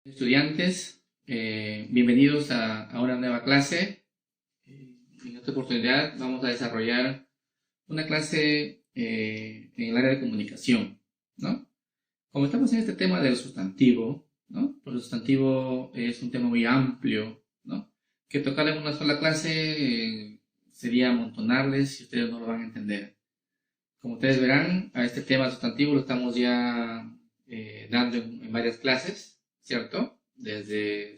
Estudiantes, bienvenidos a una nueva clase. En esta oportunidad vamos a desarrollar una clase en el área de comunicación, ¿no? Como estamos en este tema del sustantivo, ¿no? Pues el sustantivo es un tema muy amplio, ¿no? Que tocar en una sola clase sería amontonarles si ustedes no lo van a entender. Como ustedes verán, a este tema sustantivo lo estamos ya dando en varias clases, ¿cierto? Desde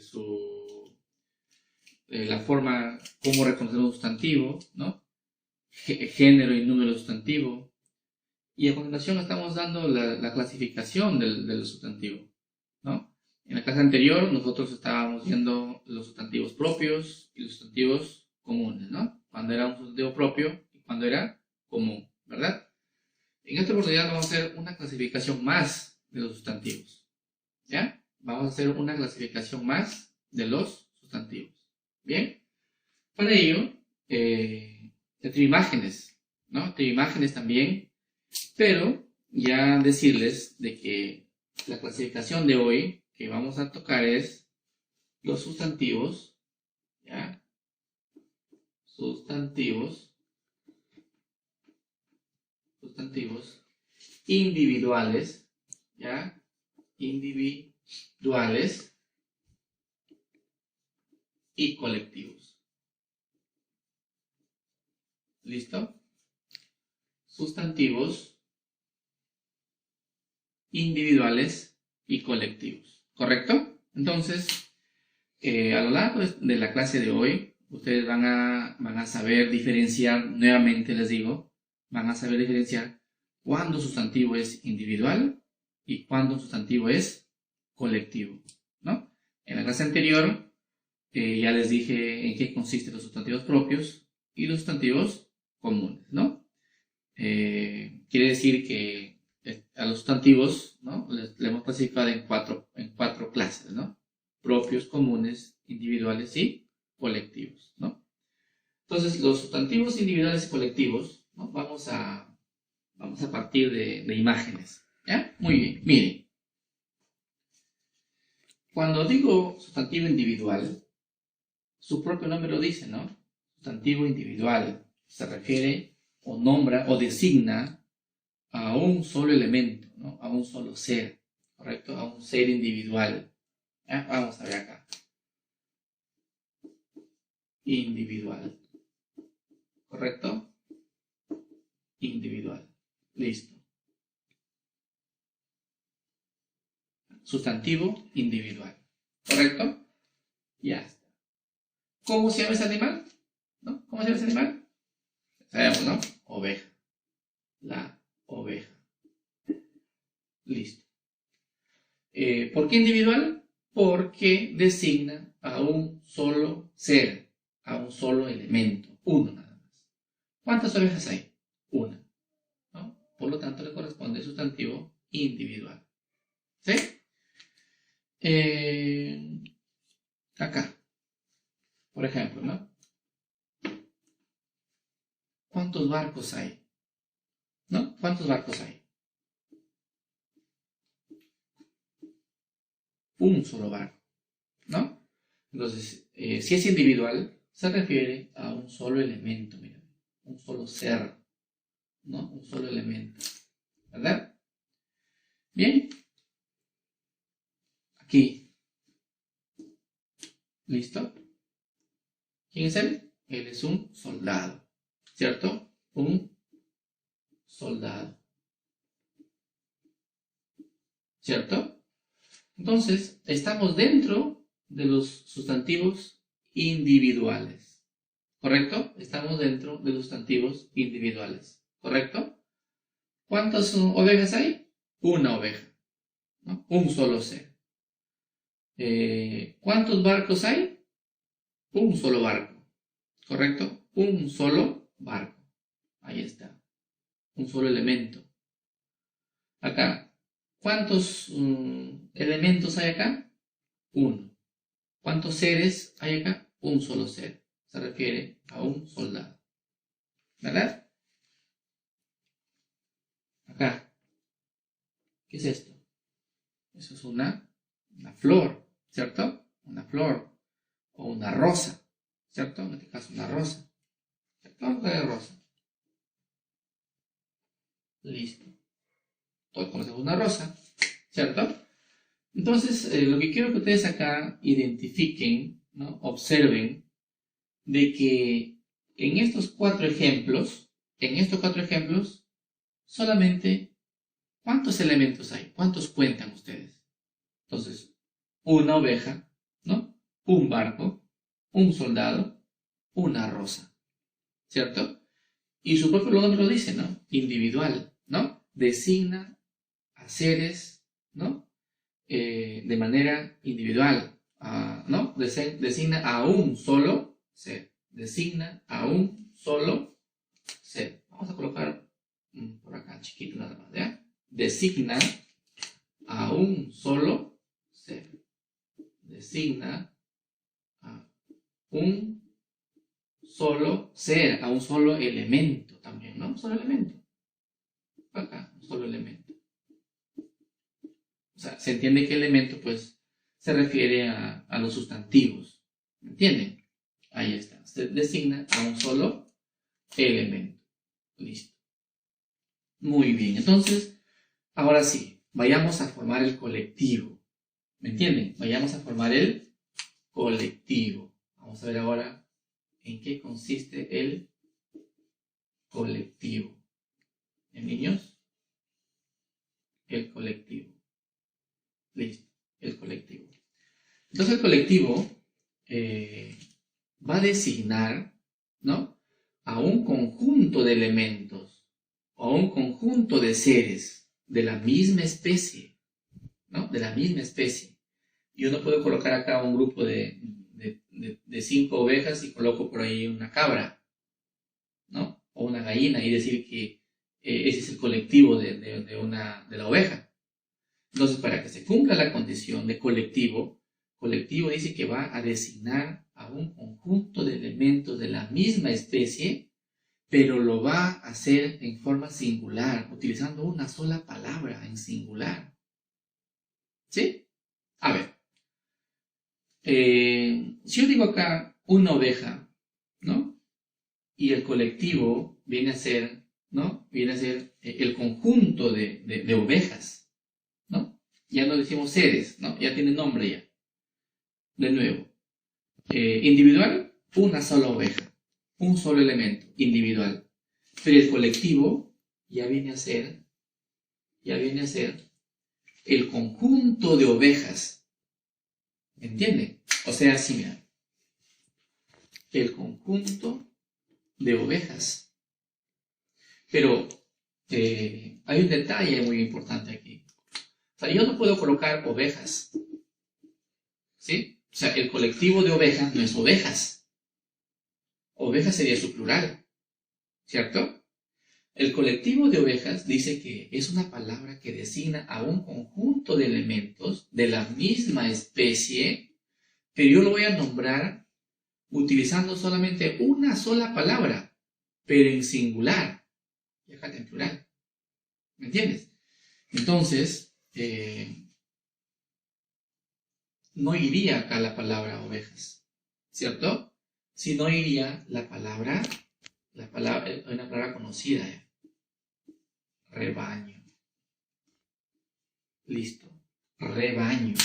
la forma, cómo reconocer un sustantivo, ¿no? Género y número sustantivo. Y a continuación estamos dando la clasificación del sustantivo, ¿no? En la clase anterior nosotros estábamos viendo los sustantivos propios y los sustantivos comunes, ¿no? Cuando era un sustantivo propio y cuando era común, ¿verdad? En esta oportunidad vamos a hacer una clasificación más de los sustantivos, ¿ya? Vamos a hacer una clasificación más de los sustantivos, ¿bien? Para ello, tengo imágenes, ¿no? Tengo imágenes también, pero ya decirles de que la clasificación de hoy que vamos a tocar es los sustantivos, ¿ya? Sustantivos individuales, ¿ya? Individuales y colectivos. ¿Listo? Sustantivos individuales y colectivos. ¿Correcto? Entonces, a lo largo de la clase de hoy, ustedes van a saber diferenciar, nuevamente les digo, van a saber diferenciar cuándo un sustantivo es individual y cuándo un sustantivo es colectivo, ¿no? En la clase anterior ya les dije en qué consisten los sustantivos propios y los sustantivos comunes, ¿no? Quiere decir que a los sustantivos, ¿no? Les hemos clasificado en cuatro clases, ¿no? Propios, comunes, individuales y colectivos, ¿no? Entonces, los sustantivos individuales y colectivos, ¿no? Vamos a partir de imágenes, ¿ya? Muy bien, miren. Cuando digo sustantivo individual, su propio nombre lo dice, ¿no? Sustantivo individual se refiere o nombra o designa a un solo elemento, ¿no? A un solo ser, ¿correcto? A un ser individual. ¿Ya? Vamos a ver acá. Individual. ¿Correcto? Individual. Listo. Sustantivo individual. ¿Correcto? Ya está. ¿Cómo se llama ese animal? ¿No? ¿Cómo se llama ese animal? Sabemos, ¿no? Oveja. La oveja. Listo. ¿Por qué individual? Porque designa a un solo ser, a un solo elemento, uno nada más. ¿Cuántas ovejas hay? Una, ¿no? Por lo tanto, le corresponde sustantivo individual. ¿Sí? Acá, por ejemplo, ¿no? ¿Cuántos barcos hay? ¿No? ¿Cuántos barcos hay? Un solo barco, ¿no? Entonces, si es individual, se refiere a un solo elemento, mira, un solo ser, ¿no? Un solo elemento, ¿verdad? Bien, aquí, ¿listo? ¿Quién es él? Él es un soldado, ¿cierto? Un soldado, ¿cierto? Entonces, estamos dentro de los sustantivos individuales, ¿correcto? Estamos dentro de los sustantivos individuales, ¿correcto? ¿Cuántas ovejas hay? Una oveja, ¿no? Un solo ser. ¿Cuántos barcos hay? Un solo barco, ¿correcto? Un solo barco. Ahí está. Un solo elemento. Acá. ¿Cuántos elementos hay acá? Uno. ¿Cuántos seres hay acá? Un solo ser. Se refiere a un soldado. ¿Verdad? Acá. ¿Qué es esto? Eso es una flor. ¿cierto? Una flor o una rosa, ¿cierto? En este caso una rosa, ¿cierto? Hoja de rosa. Listo. Todos conocemos una rosa, ¿cierto? Entonces, lo que quiero que ustedes acá identifiquen, ¿no? Observen de que en estos cuatro ejemplos, solamente, ¿cuántos elementos hay? ¿Cuántos cuentan ustedes? Entonces, una oveja, ¿no? Un barco, un soldado, una rosa, ¿cierto? Y su propio nombre lo dice, ¿no? Individual, ¿no? Designa a seres, ¿no? De manera individual, ¿no? Designa a un solo ser. Designa a un solo ser. Vamos a colocar por acá chiquito nada más, ¿ya? Designa a un solo ser. Designa a un solo ser, a un solo elemento también, ¿no? Un solo elemento. Acá, un solo elemento. O sea, se entiende que elemento, pues, se refiere a los sustantivos. ¿Me entienden? Ahí está. Se designa a un solo elemento. Listo. Muy bien. Entonces, ahora sí, vayamos a formar el colectivo. ¿Me entienden? Vayamos a formar el colectivo. Vamos a ver ahora en qué consiste el colectivo. ¿En niños? El colectivo. Listo. El colectivo. Entonces, el colectivo va a designar, ¿no? A un conjunto de elementos o a un conjunto de seres de la misma especie, ¿no? De la misma especie. Yo no puedo colocar acá un grupo de 5 ovejas y coloco por ahí una cabra, ¿no? O una gallina y decir que ese es el colectivo de la oveja. Entonces, para que se cumpla la condición de colectivo dice que va a designar a un conjunto de elementos de la misma especie, pero lo va a hacer en forma singular, utilizando una sola palabra en singular. ¿Sí? A ver. Si yo digo acá una oveja, ¿no? Y el colectivo viene a ser, ¿no? Viene a ser el conjunto de ovejas, ¿no? Ya no decimos seres, ¿no? Ya tiene nombre ya. De nuevo, individual, una sola oveja, un solo elemento, individual. Pero el colectivo ya viene a ser el conjunto de ovejas. ¿Entienden? O sea, así, mira. El conjunto de ovejas. Pero hay un detalle muy importante aquí. O sea, yo no puedo colocar ovejas. ¿Sí? O sea, el colectivo de ovejas no es ovejas. Ovejas sería su plural, ¿cierto? El colectivo de ovejas dice que es una palabra que designa a un conjunto de elementos de la misma especie, pero yo lo voy a nombrar utilizando solamente una sola palabra, pero en singular, y acá en plural. ¿Me entiendes? Entonces, no iría acá la palabra ovejas, ¿cierto? Sino iría la palabra, una palabra conocida, rebaño. Listo, rebaño.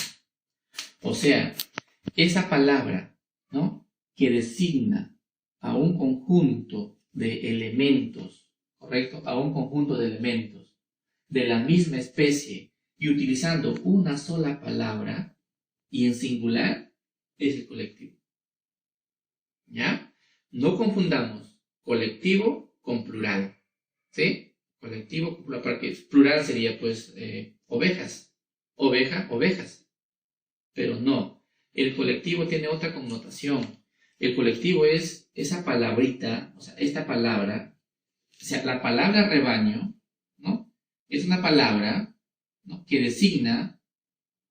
O sea, esa palabra, ¿no? Que designa a un conjunto de elementos, ¿correcto? A un conjunto de elementos de la misma especie y utilizando una sola palabra y en singular es el colectivo. ¿Ya? No confundamos colectivo con plural. ¿Sí? Colectivo con plural, porque plural sería pues ovejas. Oveja, ovejas. Pero no. El colectivo tiene otra connotación. El colectivo es esa palabrita, o sea, esta palabra, o sea, la palabra rebaño, ¿no? Es una palabra, ¿no? Que designa,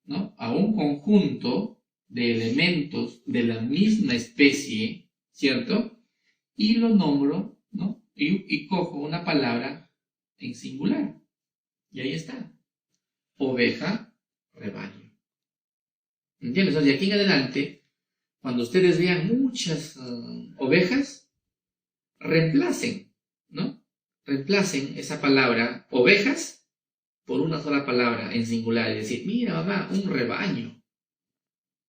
¿no? A un conjunto de elementos de la misma especie, ¿cierto? Y lo nombro, ¿no? Y cojo una palabra en singular. Y ahí está. Oveja, rebaño. ¿Entiendes? O sea, de aquí en adelante, cuando ustedes vean muchas ovejas, reemplacen, ¿no? Reemplacen esa palabra ovejas por una sola palabra en singular. Es decir, mira, mamá, un rebaño,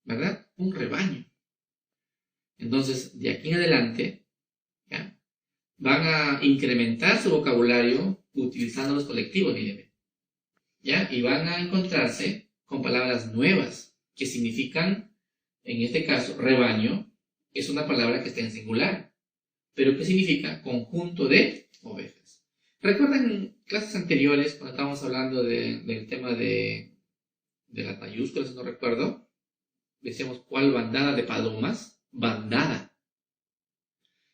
¿verdad? Un rebaño. Entonces, de aquí en adelante, ¿ya? Van a incrementar su vocabulario utilizando los colectivos, miren, ¿ya? Y van a encontrarse con palabras nuevas que significan, en este caso, rebaño, es una palabra que está en singular, pero que significa conjunto de ovejas. ¿Recuerdan en clases anteriores, cuando estábamos hablando del tema de las mayúsculas, no recuerdo, decíamos cuál bandada de palomas? Bandada.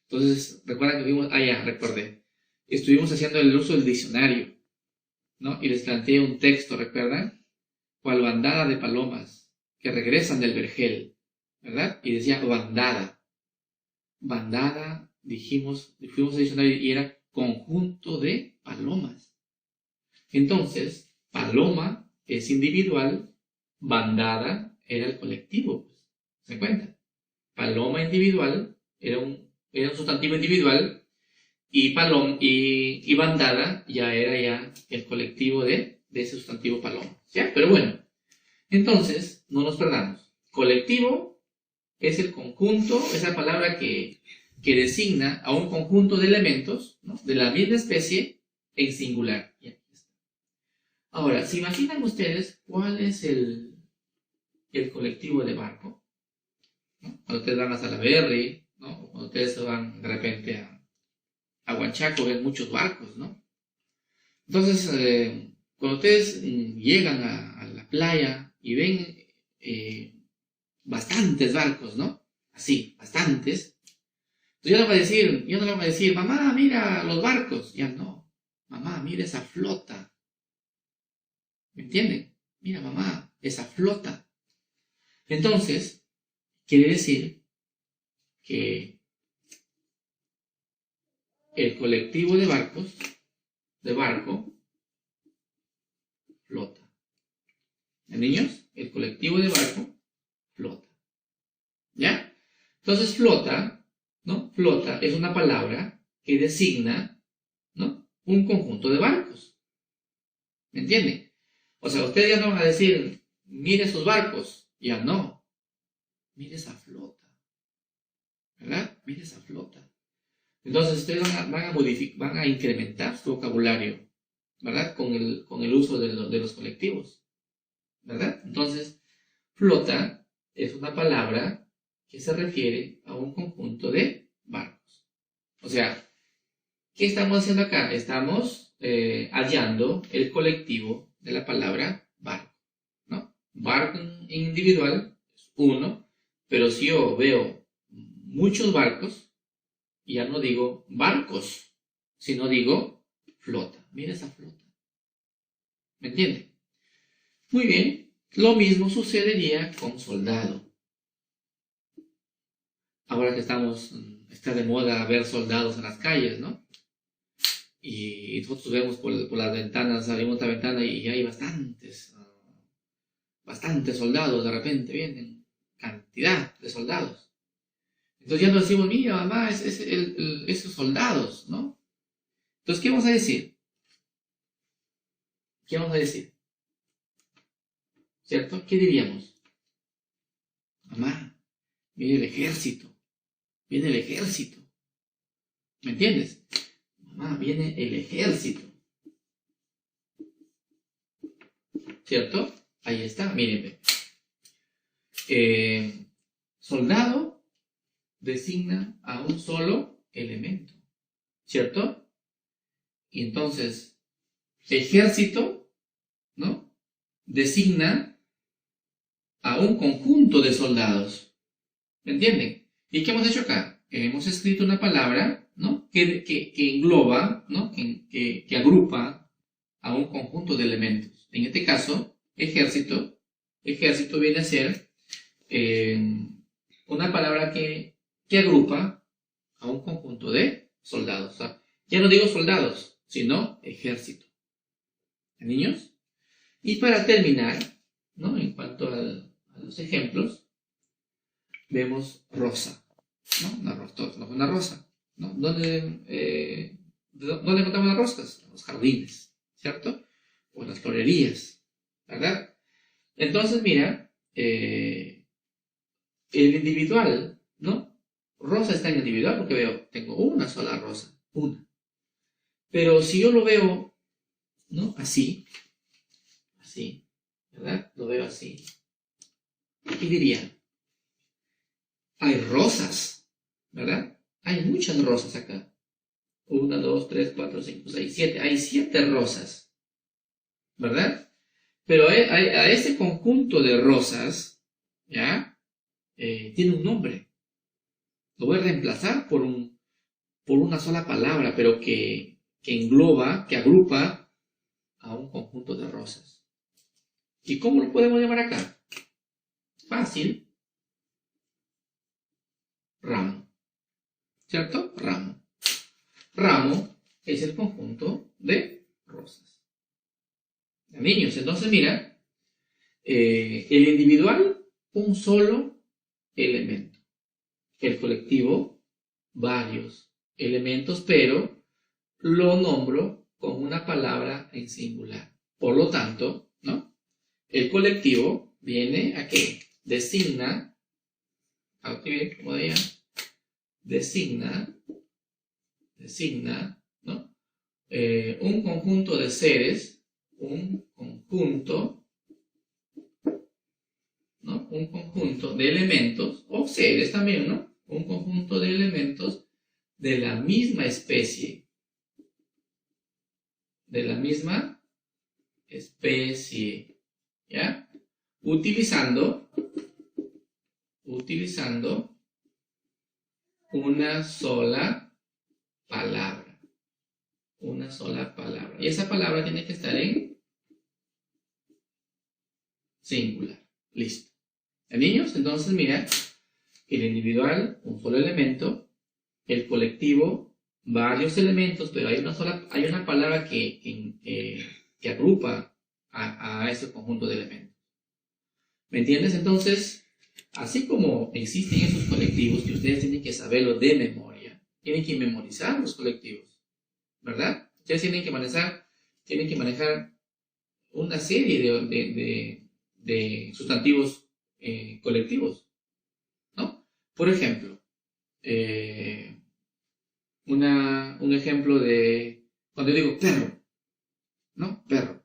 Entonces, recuerdan que vimos, ya, recordé, estuvimos haciendo el uso del diccionario, ¿no? Y les planteé un texto, ¿recuerdan? Cual bandada de palomas que regresan del vergel, ¿verdad? Y decía bandada. Bandada, dijimos, fuimos al diccionario y era conjunto de palomas. Entonces, paloma es individual, bandada era el colectivo, pues. ¿Se cuenta? Paloma individual era un sustantivo individual y bandada ya era el colectivo de ese sustantivo paloma. ¿Ya? Pero bueno, entonces, no nos perdamos. Colectivo es el conjunto, es la palabra que designa a un conjunto de elementos, ¿no?, de la misma especie en singular. Ahora, ¿se imaginan ustedes cuál es el colectivo de barco? ¿No? Cuando ustedes van a Salaberry, ¿no? Cuando ustedes van de repente a Huanchaco, ven muchos barcos, ¿no? Entonces, cuando ustedes llegan a la playa y ven bastantes barcos, ¿no? Así, bastantes. Entonces yo no le voy a decir, mamá, mira los barcos. Ya no. Mamá, mira esa flota. ¿Me entienden? Mira, mamá, esa flota. Entonces, quiere decir que el colectivo de barcos, de barco, flota. Niños, el colectivo de barco, flota. ¿Ya? Entonces, flota, ¿no? Flota es una palabra que designa, ¿no?, un conjunto de barcos. ¿Me entienden? O sea, ustedes ya no van a decir, mire esos barcos. Ya no. Mire esa flota. ¿Verdad? Mire esa flota. Entonces, ustedes van a incrementar su vocabulario, ¿verdad? Con el uso de los colectivos. ¿Verdad? Entonces, flota es una palabra que se refiere a un conjunto de barcos. O sea, ¿qué estamos haciendo acá? Estamos hallando el colectivo de la palabra barco, ¿no? Barco individual es uno, pero si yo veo muchos barcos, ya no digo barcos, sino digo flota. Mira esa flota. ¿Me entiende? Muy bien, lo mismo sucedería con soldado. Ahora que está de moda ver soldados en las calles, ¿no? Y nosotros vemos por las ventanas, salimos de la ventana y hay bastantes soldados, de repente vienen cantidad de soldados. Entonces ya nos decimos, mira, mamá, esos soldados, ¿no? Entonces, ¿qué vamos a decir? ¿Qué vamos a decir? ¿Cierto? ¿Qué diríamos? Mamá, viene el ejército. Viene el ejército. ¿Me entiendes? Mamá, viene el ejército. ¿Cierto? Ahí está, miren. Soldado designa a un solo elemento. ¿Cierto? Y entonces, ejército, ¿no?, designa a un conjunto de soldados. ¿Me entienden? ¿Y qué hemos hecho acá? Hemos escrito una palabra, ¿no?, que engloba, ¿no?, que agrupa a un conjunto de elementos. En este caso, ejército viene a ser una palabra que agrupa a un conjunto de soldados. O sea, ya no digo soldados, sino ejército. ¿Niños? Y para terminar, ¿no?, en cuanto a los ejemplos, vemos rosa, ¿no? Una rosa, ¿no? ¿Dónde encontramos las rosas? En los jardines, ¿cierto? O en las florerías, ¿verdad? Entonces, mira, el individual, ¿no? Rosa está en individual porque tengo una sola rosa, una. Pero si yo lo veo, ¿no? Así, ¿verdad? Lo veo así. Y diría, hay rosas, ¿verdad? Hay muchas rosas acá. 1, 2, 3, 4, 5, 6, 7. Hay 7 rosas, ¿verdad? Pero a ese conjunto de rosas, ¿ya? Tiene un nombre. Lo voy a reemplazar por una sola palabra, pero que engloba, que agrupa a un conjunto de rosas. ¿Y cómo lo podemos llamar acá? Fácil. Ramo. ¿Cierto? Ramo. Ramo es el conjunto de rosas. Niños, entonces mira, el individual, un solo elemento. El colectivo, varios elementos, pero lo nombro con una palabra en singular. Por lo tanto, ¿no? El colectivo viene a que designa, como diría, designa, ¿no? Un conjunto de seres, un conjunto, ¿no? Un conjunto de elementos, o seres también, ¿no? Un conjunto de elementos de la misma especie. De la misma especie, ¿ya? Utilizando una sola palabra. Una sola palabra. Y esa palabra tiene que estar en singular. Listo. Niños, entonces mira, el individual, un solo elemento, el colectivo, varios elementos, pero hay una palabra que agrupa a ese conjunto de elementos. ¿Me entiendes? Entonces, así como existen esos colectivos que ustedes tienen que saberlo de memoria, tienen que memorizar los colectivos, ¿verdad? Ustedes tienen que manejar una serie de sustantivos colectivos, ¿no? Por ejemplo, un ejemplo de cuando yo digo perro, ¿no? Perro,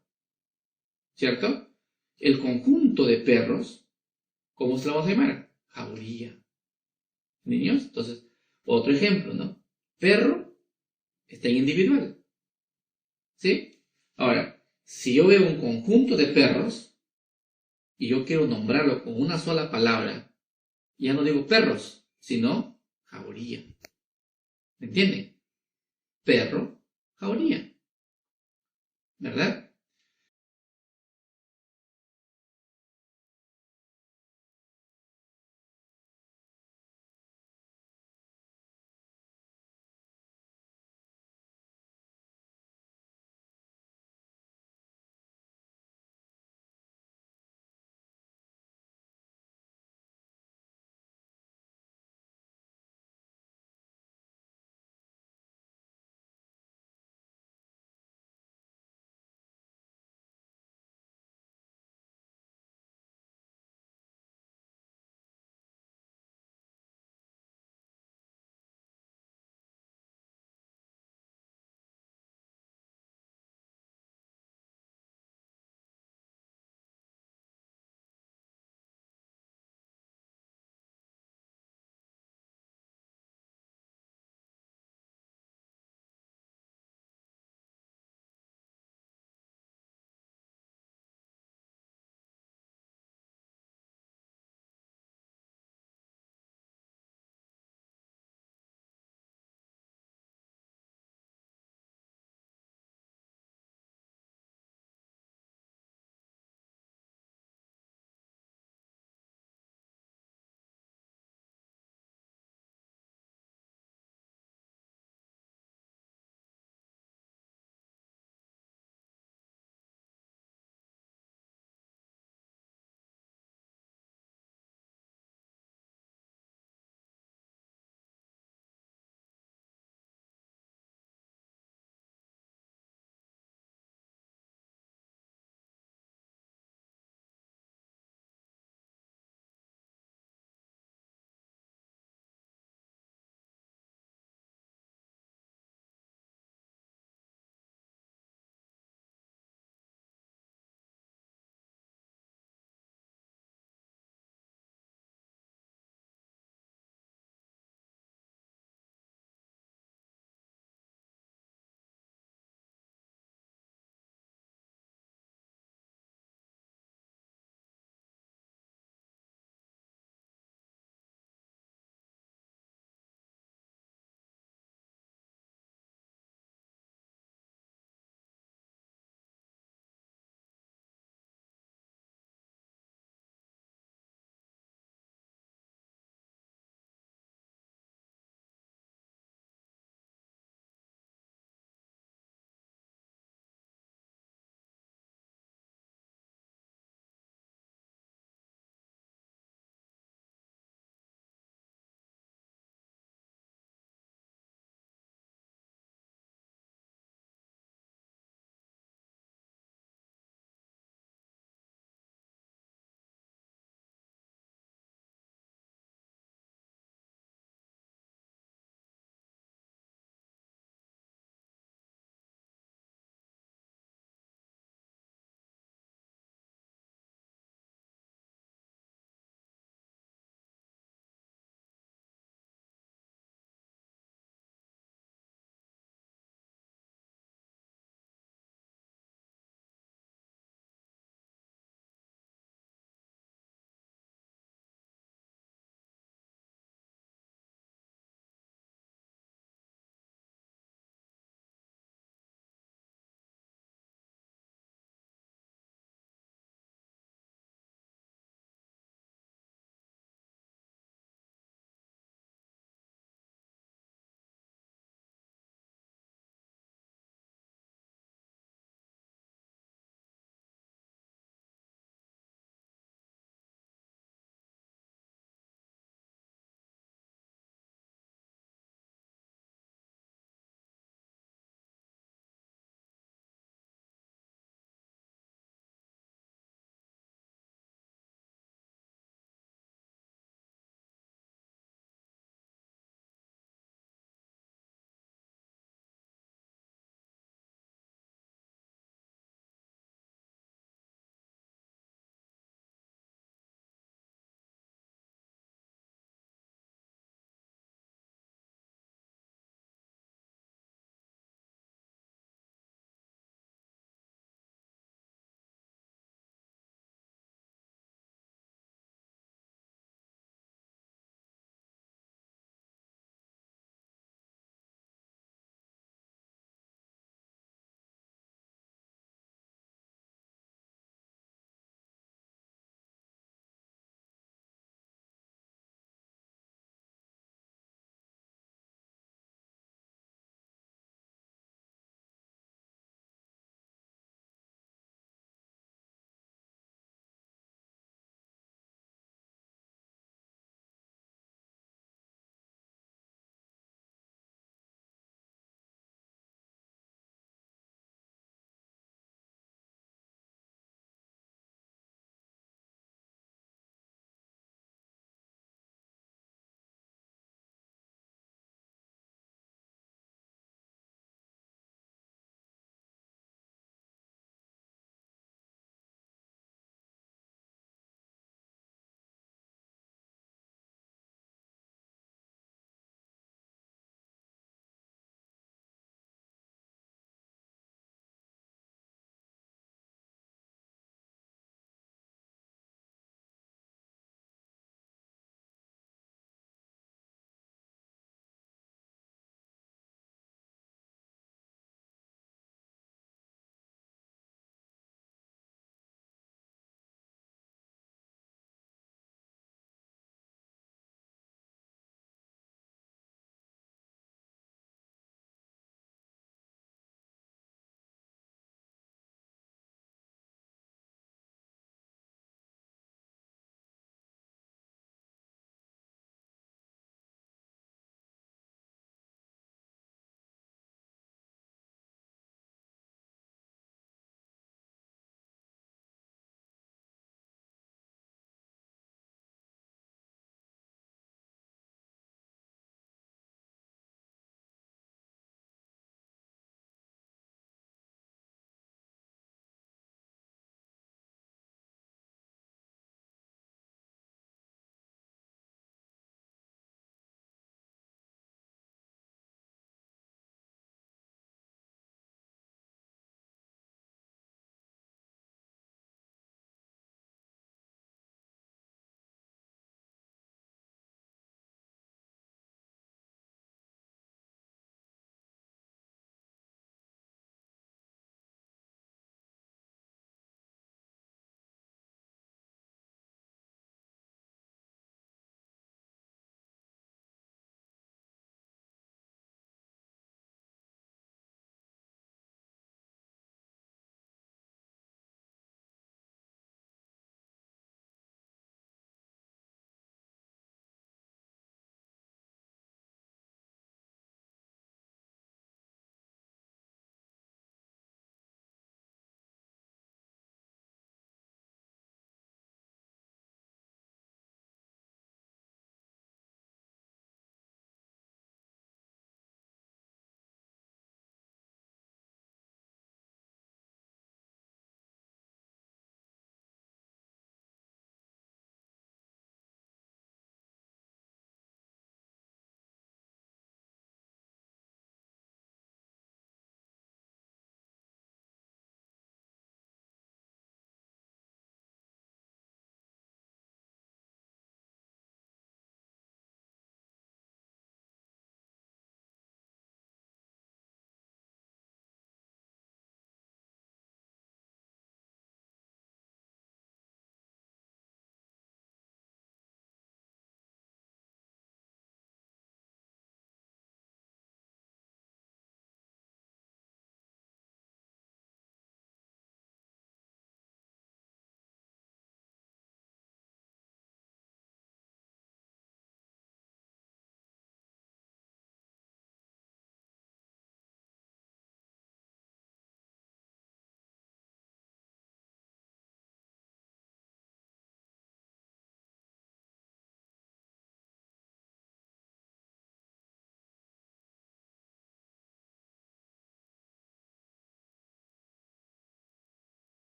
¿cierto? El conjunto de perros, ¿cómo se lo vamos a llamar? Jauría. Niños, entonces, otro ejemplo, ¿no? Perro está en individual, ¿sí? Ahora, si yo veo un conjunto de perros y yo quiero nombrarlo con una sola palabra, ya no digo perros, sino jauría. ¿Me entienden? Perro, jauría. ¿Verdad?